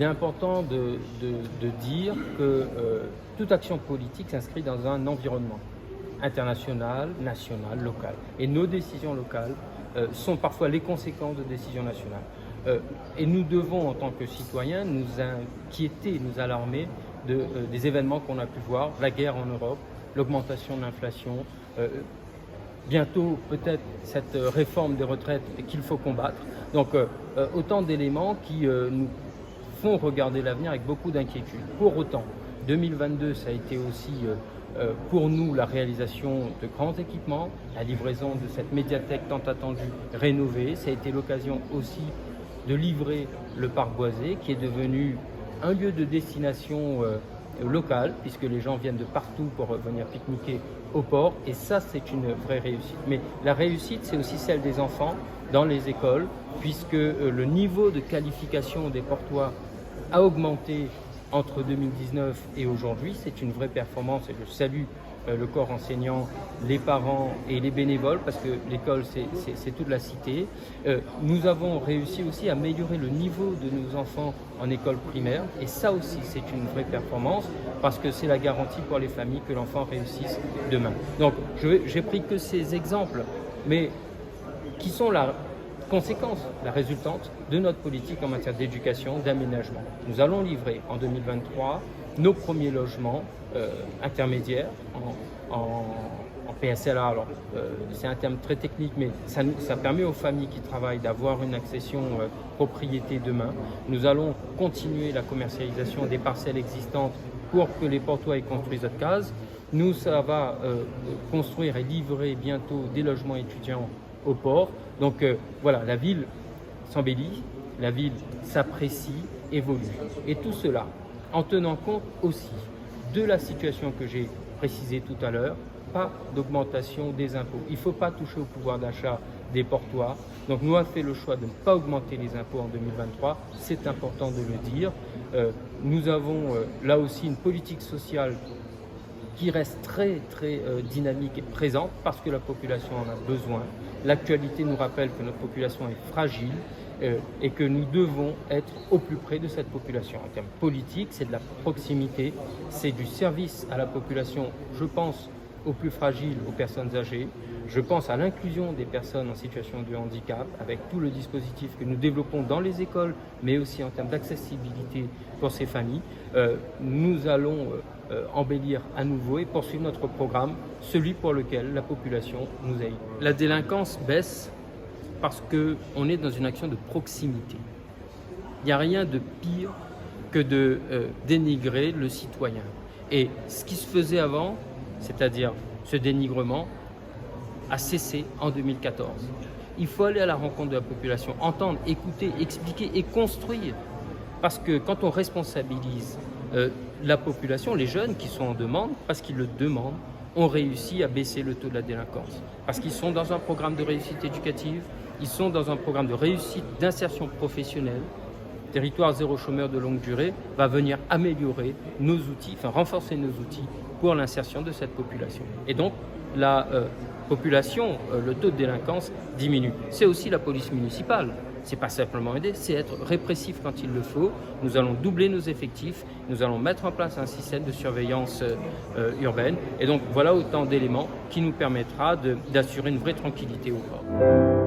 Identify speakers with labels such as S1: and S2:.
S1: il est important de dire que toute action politique s'inscrit dans un environnement international, national, local. Et nos décisions locales sont parfois les conséquences de décisions nationales. Et nous devons, en tant que citoyens, nous inquiéter, nous alarmer des événements qu'on a pu voir, la guerre en Europe, l'augmentation de l'inflation, bientôt peut-être cette réforme des retraites qu'il faut combattre. Donc autant d'éléments qui nous font regarder l'avenir avec beaucoup d'inquiétude. Pour autant, 2022, ça a été aussi pour nous la réalisation de grands équipements, la livraison de cette médiathèque tant attendue rénovée. Ça a été l'occasion aussi de livrer le parc Boisé, qui est devenu un lieu de destination locale, puisque les gens viennent de partout pour venir pique-niquer au port. Et ça, c'est une vraie réussite. Mais la réussite, c'est aussi celle des enfants dans les écoles, puisque le niveau de qualification des Portois a augmenté entre 2019 et aujourd'hui. C'est une vraie performance et je salue le corps enseignant, les parents et les bénévoles, parce que l'école, c'est toute la cité. Nous avons réussi aussi à améliorer le niveau de nos enfants en école primaire, et ça aussi, c'est une vraie performance, parce que c'est la garantie pour les familles que l'enfant réussisse demain. Donc, j'ai pris que ces exemples, mais qui sont la conséquence, la résultante de notre politique en matière d'éducation, d'aménagement. Nous allons livrer en 2023 nos premiers logements intermédiaires en PSLA. Alors, c'est un terme très technique, mais ça permet aux familles qui travaillent d'avoir une accession propriété demain. Nous allons continuer la commercialisation des parcelles existantes pour que les Portois y construisent notre case. Nous, ça va construire et livrer bientôt des logements étudiants au port. Donc voilà, la ville s'embellit, la ville s'apprécie, évolue. Et tout cela en tenant compte aussi de la situation que j'ai précisée tout à l'heure, pas d'augmentation des impôts. Il ne faut pas toucher au pouvoir d'achat des Portois. Donc nous avons fait le choix de ne pas augmenter les impôts en 2023, c'est important de le dire. Nous avons là aussi une politique sociale qui reste très dynamique et présente parce que la population en a besoin. L'actualité nous rappelle que notre population est fragile et que nous devons être au plus près de cette population. En termes politiques, c'est de la proximité, c'est du service à la population. Je pense aux plus fragiles, aux personnes âgées. Je pense à l'inclusion des personnes en situation de handicap avec tout le dispositif que nous développons dans les écoles, mais aussi en termes d'accessibilité pour ces familles. Nous allons embellir à nouveau et poursuivre notre programme, celui pour lequel la population nous a aidés. La délinquance baisse parce qu'on est dans une action de proximité. Il n'y a rien de pire que de dénigrer le citoyen. Et ce qui se faisait avant, c'est-à-dire ce dénigrement, a cessé en 2014. Il faut aller à la rencontre de la population, entendre, écouter, expliquer et construire. Parce que quand on responsabilise la population, les jeunes qui sont en demande, parce qu'ils le demandent, ont réussi à baisser le taux de la délinquance. Parce qu'ils sont dans un programme de réussite éducative, ils sont dans un programme de réussite d'insertion professionnelle. Territoire zéro chômeur de longue durée va venir améliorer nos outils, enfin renforcer nos outils pour l'insertion de cette population. Et donc, la population, le taux de délinquance diminue. C'est aussi la police municipale. C'est pas simplement aider, c'est être répressif quand il le faut. Nous allons doubler nos effectifs, nous allons mettre en place un système de surveillance urbaine. Et donc, voilà autant d'éléments qui nous permettra d'assurer une vraie tranquillité au port.